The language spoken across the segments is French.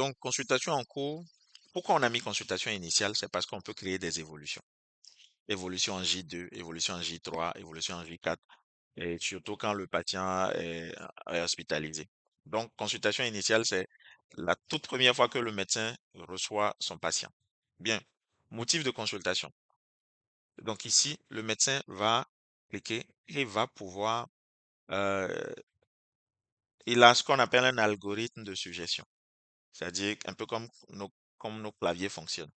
Donc, consultation en cours. Pourquoi on a mis consultation initiale? C'est parce qu'on peut créer des évolutions. Évolution en J2, évolution en J3, évolution en J4, et surtout quand le patient est hospitalisé. Donc, consultation initiale, c'est la toute première fois que le médecin reçoit son patient. Bien, motif de consultation. Donc ici, le médecin va cliquer et va pouvoir, euh, il a ce qu'on appelle un algorithme de suggestion, c'est-à-dire un peu comme nos claviers fonctionnent.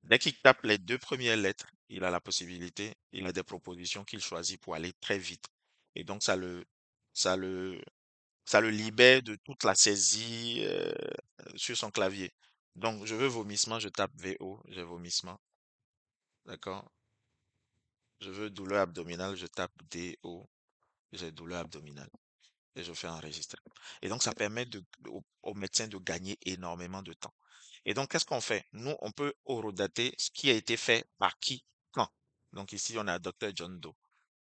Dès qu'il tape les deux premières lettres, il a la possibilité, il a des propositions qu'il choisit pour aller très vite. Et donc, ça le, ça le libère de toute la saisie sur son clavier. Donc, je veux vomissement, je tape VO, j'ai vomissement. D'accord? Je veux douleur abdominale, je tape DO, j'ai douleur abdominale. Et je fais enregistrer. Et donc, ça permet au médecin de gagner énormément de temps. Et donc, qu'est-ce qu'on fait? Nous, on peut horodater ce qui a été fait par qui, quand. Donc, ici, on a Dr. John Doe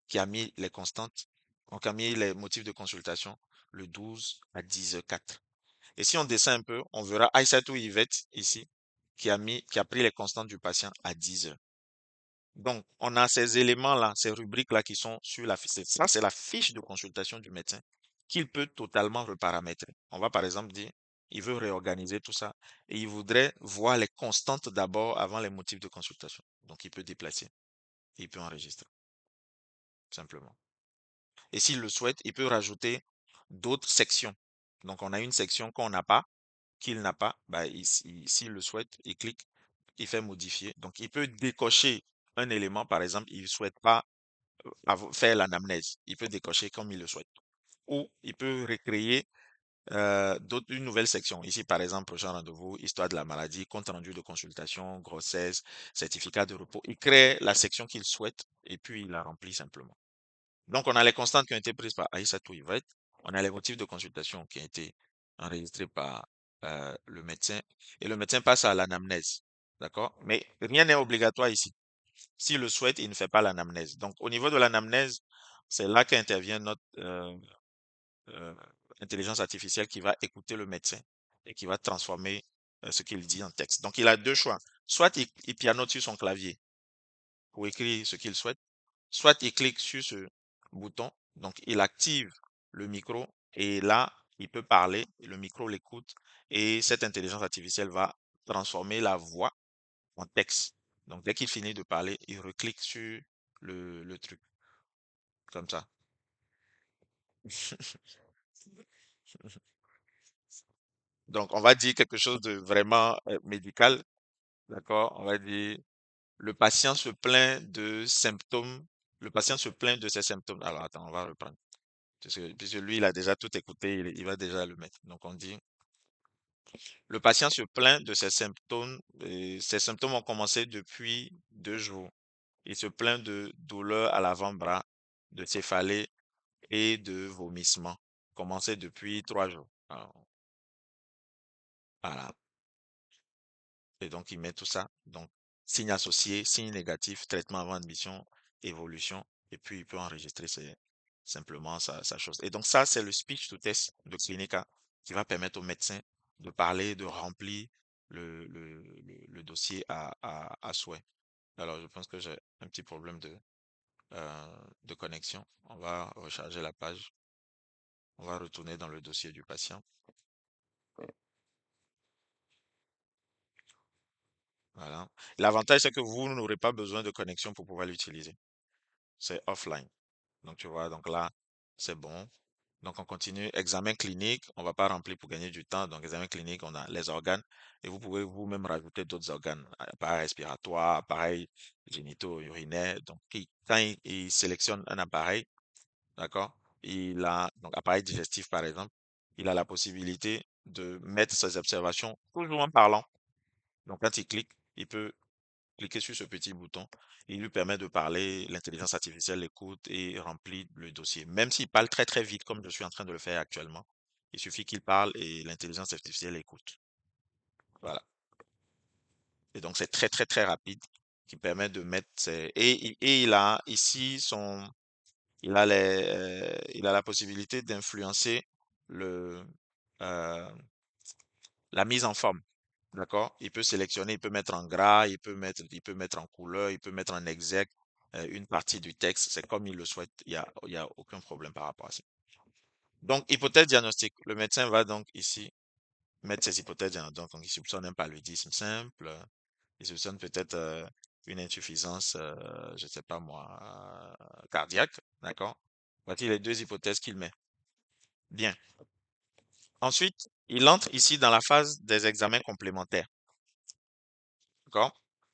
qui a mis les constantes, donc a mis les motifs de consultation le 12 à 10h04. Et si on descend un peu, on verra Aïssatou Yvette ici qui a pris les constantes du patient à 10h. Donc, on a ces éléments-là, ces rubriques-là qui sont sur la fiche. Ça, c'est la fiche de consultation du médecin qu'il peut totalement reparamétrer. On va par exemple dire, il veut réorganiser tout ça et il voudrait voir les constantes d'abord avant les motifs de consultation. Donc, il peut déplacer et il peut enregistrer, simplement. Et s'il le souhaite, il peut rajouter d'autres sections. Donc, on a une section qu'on n'a pas, qu'il n'a pas. Bah, s'il le souhaite, il clique, il fait modifier. Donc, il peut décocher un élément, par exemple, il ne souhaite pas faire l'anamnèse. Il peut décocher comme il le souhaite. Ou il peut recréer une nouvelle section. Ici, par exemple, prochain rendez-vous, histoire de la maladie, compte rendu de consultation, grossesse, certificat de repos. Il crée la section qu'il souhaite et puis il la remplit simplement. Donc, on a les constantes qui ont été prises par Aïssatou Yvette. On a les motifs de consultation qui ont été enregistrés par le médecin. Et le médecin passe à l'anamnèse. D'accord? Mais rien n'est obligatoire ici. S'il le souhaite, il ne fait pas l'anamnèse. Donc, au niveau de l'anamnèse, c'est là qu'intervient notre euh, intelligence artificielle qui va écouter le médecin et qui va transformer ce qu'il dit en texte. Donc, il a deux choix. Soit il pianote sur son clavier pour écrire ce qu'il souhaite, soit il clique sur ce bouton, donc il active le micro et là, il peut parler, le micro l'écoute et cette intelligence artificielle va transformer la voix en texte. Donc, dès qu'il finit de parler, il reclique sur le truc, comme ça. Donc, on va dire quelque chose de vraiment médical, d'accord? On va dire, le patient se plaint de symptômes, le patient se plaint de ses symptômes. Alors, attends, on va reprendre. Puisque lui, il a déjà tout écouté, il va déjà le mettre. Donc, on dit, le patient se plaint de ses symptômes, et ses symptômes ont commencé depuis 2 jours. Il se plaint de douleur à l'avant-bras, de céphalée et de vomissement, commencé depuis 3 jours. Alors, voilà. Et donc, il met tout ça. Donc, signe associé, signe négatif, traitement avant admission, évolution. Et puis, il peut enregistrer simplement sa chose. Et donc, ça, c'est le speech to test de Clinica qui va permettre au médecin de parler, de remplir le dossier à souhait. Alors, je pense que j'ai un petit problème de connexion. On va recharger la page. On va retourner dans le dossier du patient. Voilà. L'avantage, c'est que vous n'aurez pas besoin de connexion pour pouvoir l'utiliser. C'est offline. Donc, tu vois, donc là, c'est bon. Donc, on continue. Examen clinique, on va pas remplir pour gagner du temps. Donc, examen clinique, on a les organes. Et vous pouvez vous-même rajouter d'autres organes. Appareil respiratoire, appareil génitaux, urinaire. Donc, quand il sélectionne un appareil, d'accord, il a, donc appareil digestif par exemple, il a la possibilité de mettre ses observations toujours en parlant. Donc, quand il clique, il peut cliquez sur ce petit bouton. Il lui permet de parler, l'intelligence artificielle l'écoute et remplit le dossier. Même s'il parle très très vite, comme je suis en train de le faire actuellement, il suffit qu'il parle et l'intelligence artificielle écoute. Voilà. Et donc c'est très très très rapide qui permet de mettre et il a ici il a la possibilité d'influencer le euh, la mise en forme. D'accord? Il peut sélectionner, il peut mettre en gras, il peut mettre en couleur, il peut mettre en exec une partie du texte. C'est comme il le souhaite. Il y a aucun problème par rapport à ça. Donc, hypothèse diagnostique. Le médecin va donc ici mettre ses hypothèses diagnostiques. Donc, il soupçonne un paludisme simple. Il soupçonne peut-être une insuffisance, je sais pas moi, cardiaque. D'accord? Voici les deux hypothèses qu'il met. Bien. Ensuite, il entre ici dans la phase des examens complémentaires. D'accord?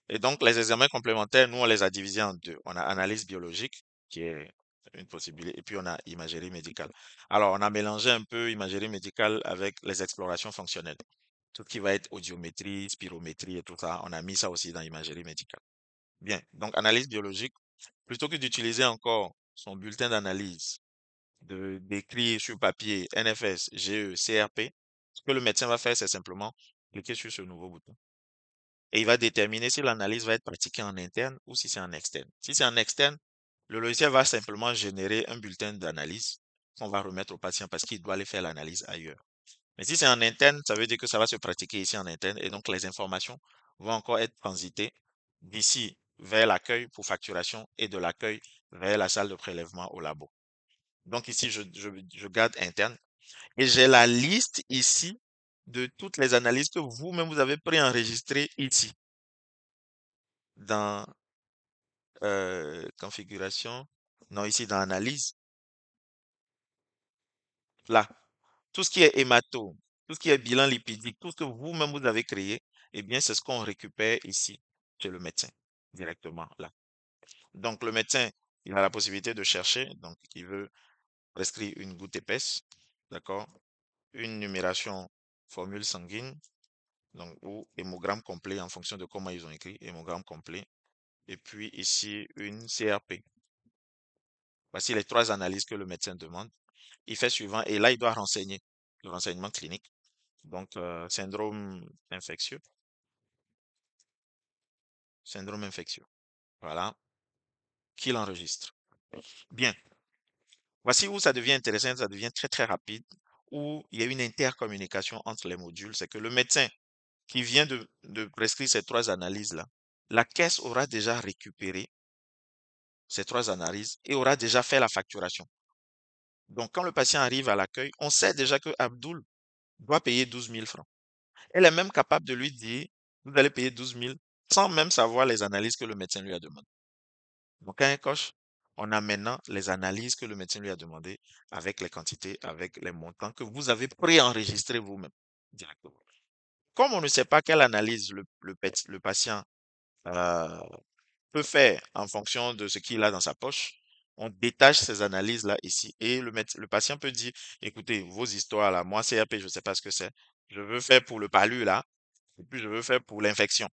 Et donc, les examens complémentaires, nous, on les a divisés en deux. On a analyse biologique, qui est une possibilité, et puis on a imagerie médicale. Alors, on a mélangé un peu imagerie médicale avec les explorations fonctionnelles. Tout ce qui va être audiométrie, spirométrie et tout ça, on a mis ça aussi dans imagerie médicale. Bien. Donc, analyse biologique, plutôt que d'utiliser encore son bulletin d'analyse, d'écrire sur papier NFS, GE, CRP, ce que le médecin va faire, c'est simplement cliquer sur ce nouveau bouton et il va déterminer si l'analyse va être pratiquée en interne ou si c'est en externe. Si c'est en externe, le logiciel va simplement générer un bulletin d'analyse qu'on va remettre au patient parce qu'il doit aller faire l'analyse ailleurs. Mais si c'est en interne, ça veut dire que ça va se pratiquer ici en interne et donc les informations vont encore être transitées d'ici vers l'accueil pour facturation et de l'accueil vers la salle de prélèvement au labo. Donc ici, je garde interne et j'ai la liste ici de toutes les analyses que vous-même vous avez préenregistrées ici dans configuration. Non, ici dans analyse. Là, tout ce qui est hémato, tout ce qui est bilan lipidique, tout ce que vous-même vous avez créé, eh bien, c'est ce qu'on récupère ici chez le médecin directement là. Donc, le médecin, il a la possibilité de chercher. Donc, il veut prescrire une goutte épaisse, d'accord? Une numération formule sanguine, donc, ou hémogramme complet en fonction de comment ils ont écrit, hémogramme complet. Et puis ici, une CRP. Voici les trois analyses que le médecin demande. Il fait suivant et là, il doit renseigner le renseignement clinique. Donc, syndrome infectieux. Voilà, qu'il enregistre. Bien. Voici où ça devient intéressant, ça devient très, très rapide, où il y a une intercommunication entre les modules. C'est que le médecin qui vient de prescrire ces trois analyses-là, la caisse aura déjà récupéré ces trois analyses et aura déjà fait la facturation. Donc, quand le patient arrive à l'accueil, on sait déjà que Abdul doit payer 12 000 francs. Elle est même capable de lui dire, vous allez payer 12 000 sans même savoir les analyses que le médecin lui a demandées. Donc, quand elle coche, on a maintenant les analyses que le médecin lui a demandées avec les quantités, avec les montants que vous avez préenregistrés vous-même directement. Comme on ne sait pas quelle analyse le patient euh, peut faire en fonction de ce qu'il a dans sa poche, on détache ces analyses-là ici et le patient peut dire, écoutez, vos histoires là, moi CRP, je ne sais pas ce que c'est. Je veux faire pour le palu là, et puis je veux faire pour l'infection.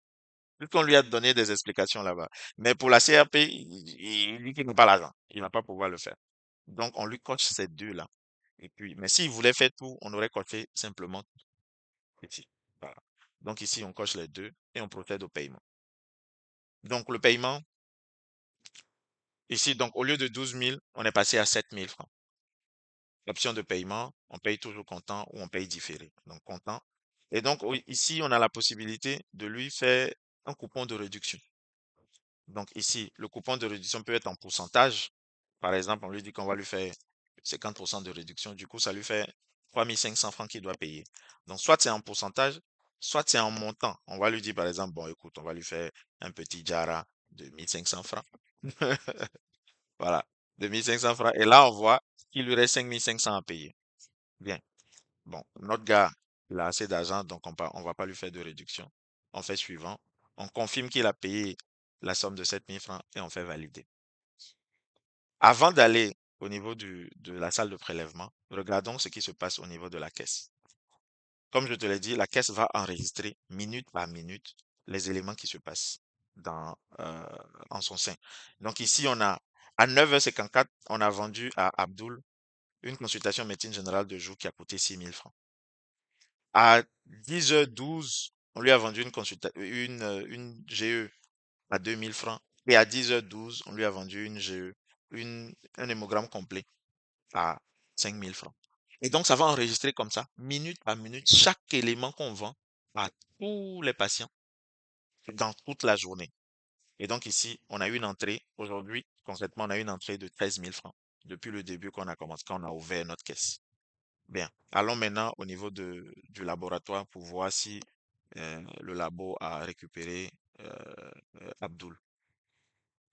Puisqu'on lui a donné des explications là-bas. Mais pour la CRP, il dit qu'il n'a pas l'argent. Il ne va pas pouvoir le faire. Donc, on lui coche ces deux-là. Et puis, mais s'il voulait faire tout, on aurait coché simplement ici. Voilà. Donc ici, on coche les deux et on procède au paiement. Donc, le paiement, ici, donc au lieu de 12 000, on est passé à 7 000 francs. L'option de paiement, on paye toujours comptant ou on paye différé. Donc, comptant. Et donc, ici, on a la possibilité de lui faire un coupon de réduction. Donc ici, le coupon de réduction peut être en pourcentage. Par exemple, on lui dit qu'on va lui faire 50% de réduction. Du coup, ça lui fait 3 500 francs qu'il doit payer. Donc, soit c'est en pourcentage, soit c'est en montant. On va lui dire, par exemple, bon, écoute, on va lui faire un petit Jara de 1 500 francs. Voilà, de 1 500 francs. Et là, on voit qu'il lui reste 5 500 à payer. Bien. Bon, notre gars, il a assez d'argent, donc on va pas lui faire de réduction. On fait suivant. On confirme qu'il a payé la somme de 7 000 francs et on fait valider. Avant d'aller au niveau de la salle de prélèvement, regardons ce qui se passe au niveau de la caisse. Comme je te l'ai dit, la caisse va enregistrer minute par minute les éléments qui se passent en son sein. Donc ici, à 9h54, on a vendu à Abdul une consultation médecine générale de jour qui a coûté 6 000 francs. À 10h12, on lui a vendu une GE à 2 000 francs. Et à 10h12, on lui a vendu une GE, un hémogramme complet à 5 000 francs. Et donc, ça va enregistrer comme ça, minute par minute, chaque élément qu'on vend à tous les patients dans toute la journée. Et donc ici, on a eu une entrée, aujourd'hui, concrètement, on a eu une entrée de 13 000 francs depuis le début qu'on a commencé, quand on a ouvert notre caisse. Bien, allons maintenant au niveau du laboratoire pour voir si le labo a récupéré euh, Abdul.